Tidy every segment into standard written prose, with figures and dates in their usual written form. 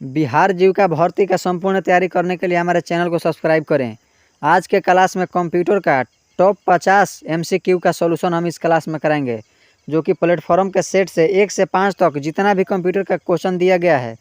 बिहार जीविका भर्ती का संपूर्ण तैयारी करने के लिए हमारे चैनल को सब्सक्राइब करें। आज के क्लास में कंप्यूटर का टॉप 50 MCQ का सॉल्यूशन हम इस क्लास में कराएंगे, जो कि प्लेटफॉर्म के सेट से 1 से 5 तक जितना भी कंप्यूटर का क्वेश्चन दिया गया है,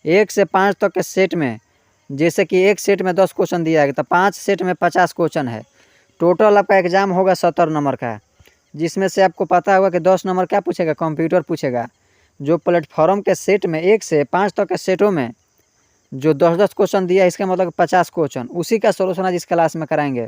1 से 5 तक के सेट में, जैसे कि एक सेट में 10 क्वेश्चन दिया गया तो 5 सेट में 50 क्वेश्चन है। टोटल आपका एग्जाम होगा 70 नंबर का, जिसमें से आपको पता होगा कि 10 नंबर क्या पूछेगा, कंप्यूटर पूछेगा। जो प्लेटफॉर्म के सेट में 1 से 5 तक के सेटों में जो 10-10 क्वेश्चन दिया, इसका मतलब 50 क्वेश्चन, उसी का सोल्यूशन आज इस क्लास में कराएंगे।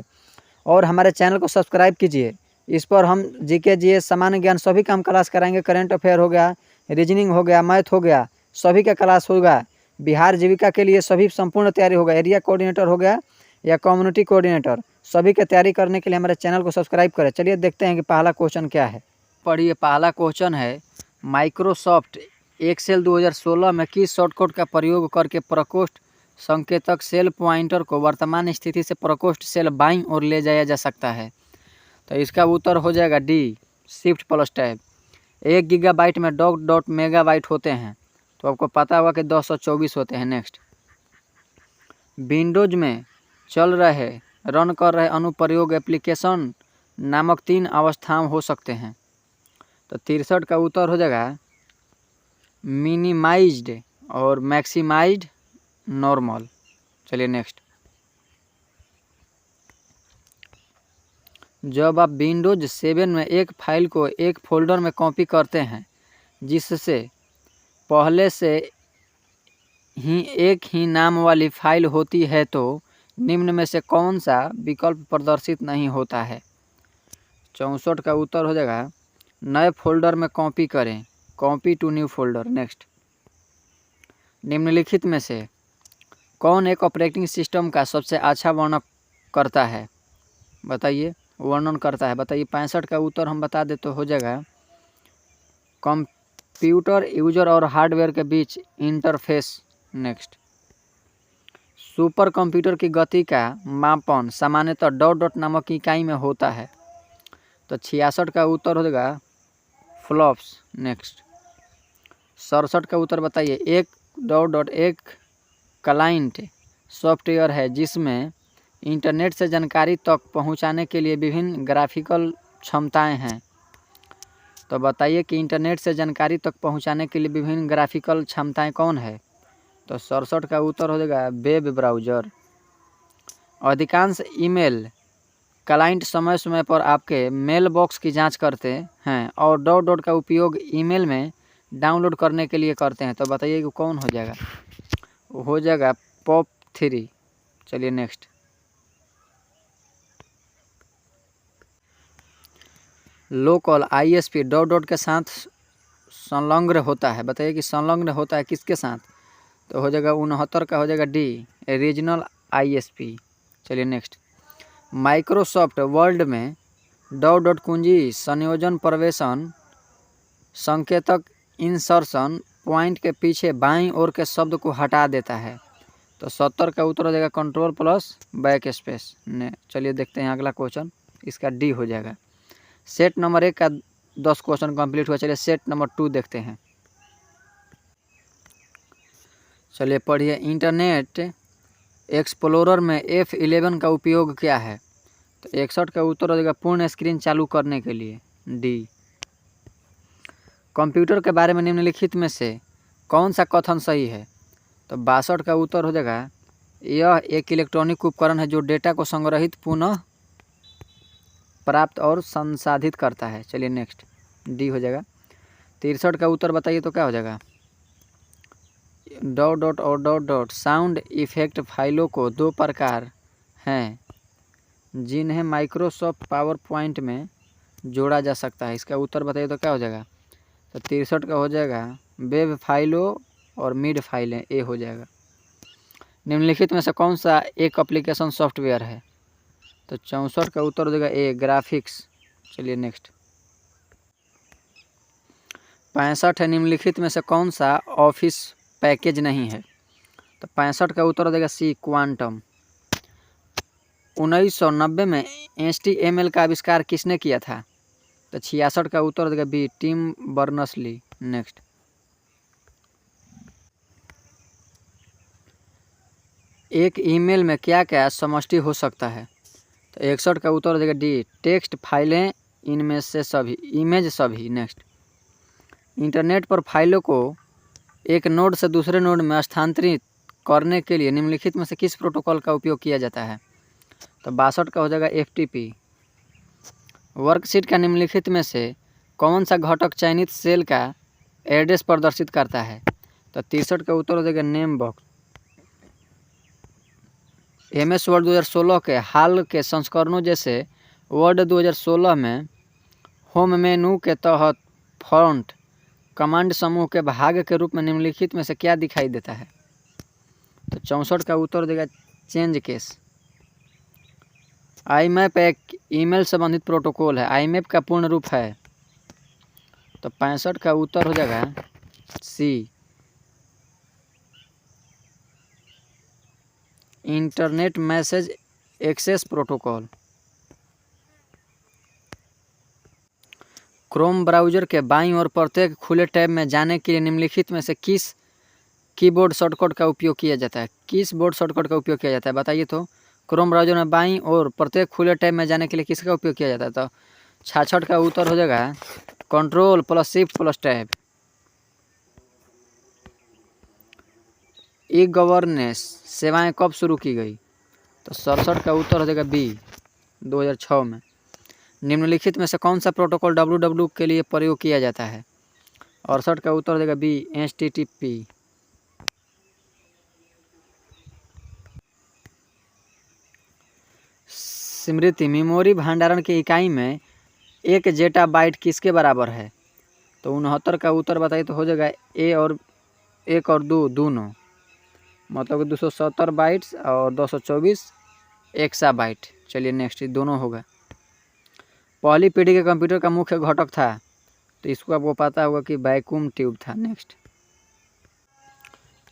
और हमारे चैनल को सब्सक्राइब कीजिए। इस पर हम जीके जीएस सामान्य ज्ञान सभी का हम क्लास कराएंगे। करेंट अफेयर हो गया, रीजनिंग हो गया, मैथ हो गया, सभी का क्लास होगा। बिहार जीविका के लिए सभी संपूर्ण तैयारी होगा। एरिया कोऑर्डिनेटर हो गया या कम्युनिटी कोऑर्डिनेटर, सभी की तैयारी करने के लिए हमारे चैनल को सब्सक्राइब करें। चलिए देखते हैं कि पहला क्वेश्चन क्या है। पढ़िए, पहला क्वेश्चन है, माइक्रोसॉफ्ट एक्सेल 2016 में किस शॉर्टकट का प्रयोग करके प्रकोष्ठ संकेतक सेल पॉइंटर को वर्तमान स्थिति से प्रकोष्ठ सेल बाईं ओर ले जाया जा सकता है? तो इसका उत्तर हो जाएगा D, shift plus tab. 1 gigabyte में डॉट मेगाबाइट होते हैं, तो आपको पता होगा कि 224 होते हैं। नेक्स्ट, विंडोज में चल रहे रन कर रहे अनुप्रयोग एप्लीकेशन नामक 3 अवस्थाओं हो सकते हैं। तो 63 का उत्तर हो जाएगा मिनिमाइज्ड और मैक्सिमाइज्ड नॉर्मल। चलिए नेक्स्ट, जब आप विंडोज 7 में एक फाइल को एक फोल्डर में कॉपी करते हैं जिससे पहले से ही एक ही नाम वाली फाइल होती है, तो निम्न में से कौन सा विकल्प प्रदर्शित नहीं होता है? 64 का उत्तर हो जाएगा नए फोल्डर में कॉपी करें, copy to new folder. Next, निम्नलिखित में से कौन एक ऑपरेटिंग सिस्टम का सबसे अच्छा वर्णन करता है? बताइए, वर्णन करता है, बताइए। 65 का उत्तर हम बता दें तो हो जाएगा कंप्यूटर यूजर और हार्डवेयर के बीच इंटरफेस। नेक्स्ट, सुपर कंप्यूटर की गति का मापन सामान्यतः डॉट नामक इकाई में होता है। तो 66 का उत्तर हो जाएगा फ्लॉप्स। नेक्स्ट, 67 का उत्तर बताइए। एक एक क्लाइंट सॉफ्टवेयर है जिसमें इंटरनेट से जानकारी तक पहुंचाने के लिए विभिन्न ग्राफिकल क्षमताएं हैं। तो बताइए कि इंटरनेट से जानकारी तक पहुंचाने के लिए विभिन्न ग्राफिकल क्षमताएं कौन है? तो 67 का उत्तर हो जाएगा वेब ब्राउज़र। अधिकांश ईमेल क्लाइंट समय समय पर आपके मेल बॉक्स की जांच करते हैं और डॉट का उपयोग ईमेल में डाउनलोड करने के लिए करते हैं। तो बताइए कि कौन हो जाएगा? हो जाएगा POP3। चलिए नेक्स्ट, लोकल ISP डॉट के साथ संलग्न होता है। बताइए कि संलग्न होता है किसके साथ? तो हो जाएगा 69 का हो जाएगा डी, रीजनल ISP। चलिए नेक्स्ट, माइक्रोसॉफ्ट वर्ड में डॉट कुंजी संयोजन प्रवेशन संकेतक इंसर्शन पॉइंट के पीछे बाईं ओर के शब्द को हटा देता है। तो 70 का उत्तर हो जाएगा कंट्रोल प्लस बैक स्पेस ने। चलिए देखते हैं अगला क्वेश्चन, इसका डी हो जाएगा। सेट नंबर 1 का 10 क्वेश्चन कंप्लीट हुआ। चलिए सेट नंबर 2 देखते हैं। चलिए पढ़िए, इंटरनेट एक्सप्लोरर में F11 का उपयोग क्या है? तो 61 का उत्तर हो जाएगा पूर्ण स्क्रीन चालू करने के लिए, डी। कंप्यूटर के बारे में निम्नलिखित में से कौन सा कथन सही है? तो 62 का उत्तर हो जाएगा यह एक इलेक्ट्रॉनिक उपकरण है जो डेटा को संग्रहित, पुनः प्राप्त और संसाधित करता है। चलिए नेक्स्ट, डी हो जाएगा। 63 का उत्तर बताइए तो क्या हो जाएगा? डॉट और डॉट साउंड इफेक्ट फाइलों को 2 प्रकार हैं जिन्हें माइक्रोसॉफ्ट पावर पॉइंट में जोड़ा जा सकता है। इसका उत्तर बताइए तो क्या हो जाएगा? तो 63 का हो जाएगा वेब फाइलों और मिड फाइलें, ए हो जाएगा। निम्नलिखित में से कौन सा एक एप्लीकेशन सॉफ्टवेयर है? तो 64 का उत्तर हो जाएगा ए, ग्राफिक्स। चलिए नेक्स्ट, 65 है, निम्नलिखित में से कौन सा ऑफिस पैकेज नहीं है? तो 65 का उत्तर हो जाएगा सी, क्वांटम। 1990 में HTML का आविष्कार किसने किया था? तो 66 का उत्तर हो जाएगा B, Tim Berners Lee. Next, एक ईमेल में क्या क्या समष्टि हो सकता है? तो 61 का उत्तर हो जाएगा डी, टेक्स्ट फाइलें, इनमें से सभी, इमेज सभी। नेक्स्ट, इंटरनेट पर फाइलों को एक नोड से दूसरे नोड में स्थानांतरित करने के लिए निम्नलिखित में से किस प्रोटोकॉल का उपयोग किया जाता है? तो 62 का हो जाएगा FTP। वर्कशीट का निम्नलिखित में से कौन सा घटक चयनित सेल का एड्रेस प्रदर्शित करता है? तो 63 का उत्तर हो जाएगा नेम बॉक्स। MS वर्ड 2016 के हाल के संस्करणों जैसे वर्ड 2016 में होम मेनू के तहत फॉन्ट कमांड समूह के भाग के रूप में निम्नलिखित में से क्या दिखाई देता है? तो 64 का उत्तर देगा चेंज केस। IMAP एक ईमेल संबंधित प्रोटोकॉल है। IMAP का पूर्ण रूप है। तो 65 का उत्तर हो जाएगा C, internet message access protocol. Chrome browser के बाईं ओर प्रत्येक खुले टैब में जाने के लिए निम्नलिखित में से किस कीबोर्ड शॉर्टकट का उपयोग किया जाता है? किस बोर्ड शॉर्टकट का उपयोग किया जाता है बताइए? तो क्रोम ब्राउज़र में बाईं ओर प्रत्येक खुले टैब में जाने के लिए किसका उपयोग किया जाता है? तो 66 का उत्तर हो जाएगा Ctrl+Shift+Tab। ई गवर्नेंस सेवाएं कब शुरू की गई? तो 67 का उत्तर हो जाएगा बी, 2006 में। निम्नलिखित में से कौन सा प्रोटोकॉल www के लिए प्रयोग किया जाता है? 68 का उत्तर हो जाएगा बी, HTTP। स्मृति मेमोरी भंडारण की इकाई में 1 जेटाबाइट किसके बराबर है? तो 69 का उत्तर बताइए तो हो जाएगा ए और 1 और 2 दोनों, मतलब 270 बाइट्स और 224 एक्साबाइट। चलिए नेक्स्ट, दोनों होगा। पहली पीढ़ी के कंप्यूटर का मुख्य घटक था, तो इसको आपको पता होगा कि वैक्यूम ट्यूब था। नेक्स्ट,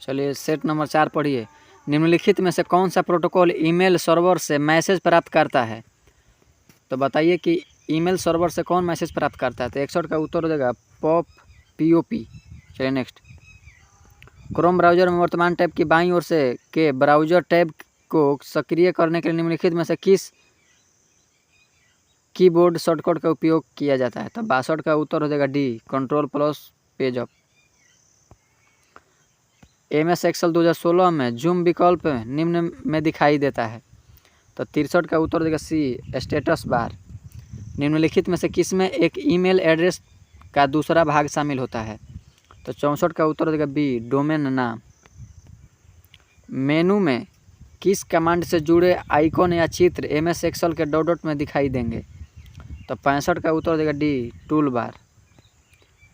चलिए सेट नंबर 4 पढ़िए। निम्नलिखित में से कौन सा प्रोटोकॉल ईमेल सर्वर से मैसेज प्राप्त करता है? तो बताइए कि ईमेल सर्वर से कौन मैसेज प्राप्त करता है? तो 61 का उत्तर हो जाएगा POP। चलिए नेक्स्ट, क्रोम ब्राउज़र में वर्तमान टैब की बाईं ओर से के ब्राउज़र टैब को सक्रिय करने के लिए निम्नलिखित में से किस कीबोर्ड शॉर्टकट का उपयोग किया जाता है? तो 62 का उत्तर हो जाएगा डी, Ctrl+पेज अप। MS एक्सेल 2016 में जूम विकल्प निम्न में दिखाई देता है। तो 63 का उत्तर देगा सी, स्टेटस बार। निम्नलिखित में से किसमें एक ईमेल एड्रेस का दूसरा भाग शामिल होता है? तो 64 का उत्तर देगा बी, डोमेन नाम। मेनू में किस कमांड से जुड़े आइकॉन या चित्र MS एक्सेल के डॉट डॉट में दिखाई देंगे? तो 65 का उत्तर देगा डी, टूल बार।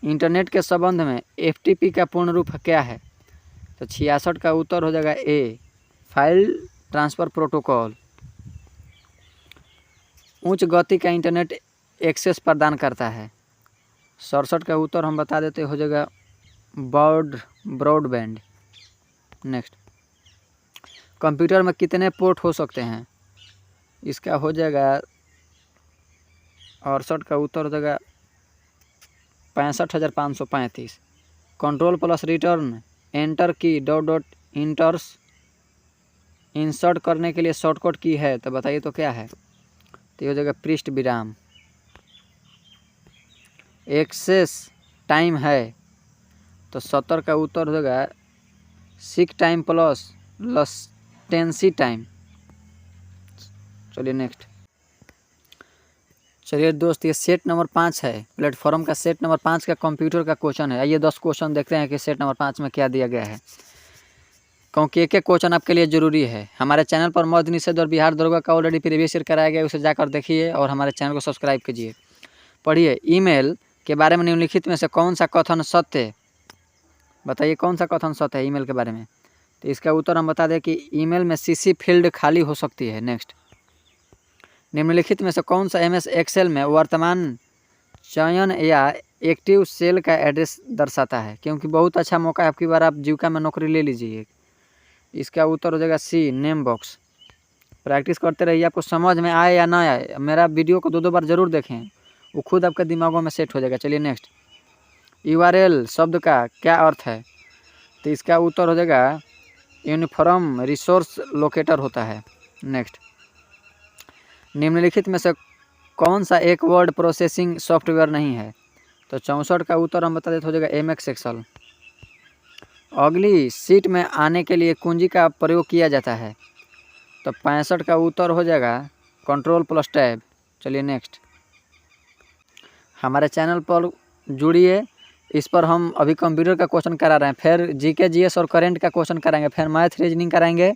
इंटरनेट के संबंध में FTP का पूर्ण रूप क्या है? तो 66 का उत्तर हो जाएगा ए, फाइल ट्रांसफ़र प्रोटोकॉल। उच्च गति का इंटरनेट एक्सेस प्रदान करता है। 67 का उत्तर हम बता देते हो जाएगा ब्रॉडबैंड। नेक्स्ट, कंप्यूटर में कितने पोर्ट हो सकते हैं? इसका हो जाएगा 68 का उत्तर हो जाएगा 65,535। Ctrl+Return एंटर की डॉट डॉट इंटर्स इंसर्ट करने के लिए शॉर्टकट की है, तो बताइए तो क्या है? तो हो जाएगा पृष्ठ विराम। एक्सेस टाइम है, तो 70 का उत्तर हो जाएगा सीक टाइम प्लस लटेंसी टाइम। चलिए नेक्स्ट, चलिए दोस्त, ये सेट नंबर 5 है। प्लेटफॉर्म का सेट नंबर 5 का कंप्यूटर का क्वेश्चन है। आइए 10 क्वेश्चन देखते हैं कि सेट नंबर 5 में क्या दिया गया है, क्योंकि एक एक क्वेश्चन आपके लिए ज़रूरी है। हमारे चैनल पर मद्य निषेध और बिहार दरोगा का ऑलरेडी प्रीवियस ईयर कराया गया, उसे जाकर देखिए और हमारे चैनल को सब्सक्राइब कीजिए। पढ़िए, ईमेल के बारे में निम्नलिखित में से कौन सा कथन सत्य है? बताइए कौन सा कथन सत्य है ईमेल के बारे में? तो इसका उत्तर हम बता दें कि ईमेल में CC फील्ड खाली हो सकती है। नेक्स्ट, निम्नलिखित में से कौन सा MS एक्सेल में वर्तमान चयन या एक्टिव सेल का एड्रेस दर्शाता है? क्योंकि बहुत अच्छा मौका है, आपकी बार आप जीविका में नौकरी ले लीजिए। इसका उत्तर हो जाएगा सी, नेम बॉक्स। प्रैक्टिस करते रहिए, आपको समझ में आए या ना आए, मेरा वीडियो को 2-2 बार ज़रूर देखें, वो खुद आपके दिमागों में सेट हो जाएगा। चलिए नेक्स्ट, URL शब्द का क्या अर्थ है? तो इसका उत्तर हो जाएगा यूनिफॉर्म रिसोर्स लोकेटर होता है। नेक्स्ट, निम्नलिखित में से कौन सा एक वर्ड प्रोसेसिंग सॉफ्टवेयर नहीं है? तो 64 का उत्तर हम बता देते हो जाएगा एमएक्स एक्सेल। अगली सीट में आने के लिए कुंजी का प्रयोग किया जाता है। तो 65 का उत्तर हो जाएगा कंट्रोल प्लस टैब। चलिए नेक्स्ट, हमारे चैनल पर जुड़िए। इस पर हम अभी कंप्यूटर का क्वेश्चन करा रहे हैं, फिर जीके जीएस और करंट का क्वेश्चन कराएंगे, फिर मैथ रीजनिंग कराएंगे।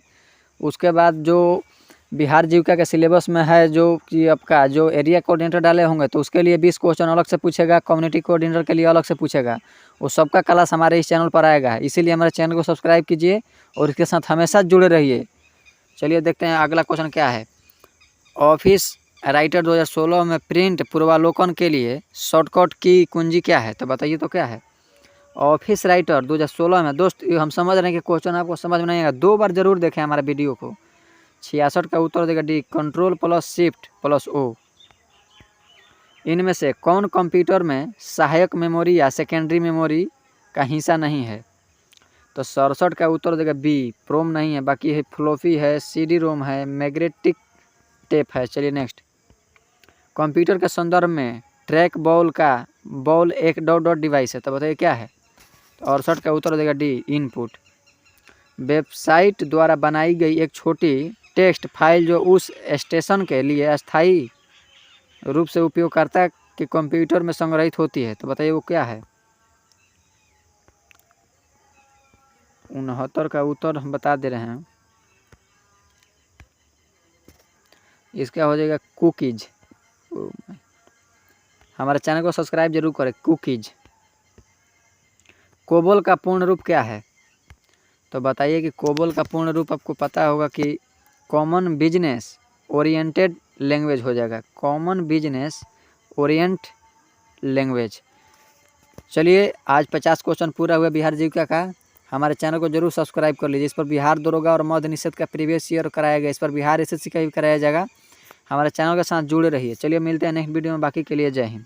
उसके बाद जो बिहार जीविका के सिलेबस में है, जो कि आपका जो एरिया कोऑर्डिनेटर डाले होंगे तो उसके लिए 20 क्वेश्चन अलग से पूछेगा, कम्युनिटी कोऑर्डिनेटर के लिए अलग से पूछेगा। वो सबका क्लास हमारे इस चैनल पर आएगा, इसीलिए हमारे चैनल को सब्सक्राइब कीजिए और इसके साथ हमेशा जुड़े रहिए। चलिए देखते हैं अगला क्वेश्चन क्या है। ऑफिस राइटर 2016 में प्रिंट पूर्वालोकन के लिए शॉर्टकट की कुंजी क्या है? तो बताइए तो क्या है? ऑफिस राइटर 2016 में, दोस्त हम समझ रहे हैं कि क्वेश्चन आपको समझ में नहीं आएगा, 2 बार जरूर देखें हमारे वीडियो को। 66 का उत्तर देगा D, control plus shift plus O. इनमें से कौन कंप्यूटर में सहायक मेमोरी या सेकेंडरी मेमोरी का हिस्सा नहीं है? तो 67 का उत्तर देगा बी, प्रोम नहीं है, बाकी है फ्लॉपी है, सीडी रोम है, मैग्नेटिक टेप है। चलिए नेक्स्ट, कंप्यूटर के संदर्भ में ट्रैक बॉल एक डॉट डॉट डिवाइस है। तो बताइए क्या है? तो 68 का उत्तर देगा डी, इनपुट। वेबसाइट द्वारा बनाई गई एक छोटी टेक्स्ट फाइल जो उस स्टेशन के लिए अस्थायी रूप से उपयोगकर्ता के कंप्यूटर में संग्रहित होती है। तो बताइए वो क्या है? 69 का उत्तर हम बता दे रहे हैं, इसका हो जाएगा कुकीज। हमारे चैनल को सब्सक्राइब जरूर करें। कुकीज। कोबोल का पूर्ण रूप क्या है? तो बताइए कि कोबोल का पूर्ण रूप आपको पता होगा कि कॉमन बिजनेस ओरिएंटेड लैंग्वेज हो जाएगा, कॉमन बिजनेस ओरिएंट लैंग्वेज। चलिए आज 50 क्वेश्चन पूरा हुआ बिहार जीविका का। हमारे चैनल को जरूर सब्सक्राइब कर लीजिए। इस पर बिहार दरोगा और मद्य निषेध का प्रीवियस ईयर कराया गया, इस पर बिहार एसएससी का भी कराया जाएगा। हमारे चैनल के साथ जुड़े रहिए। चलिए मिलते हैं नेक्स्ट वीडियो में, बाकी के लिए जय हिंद।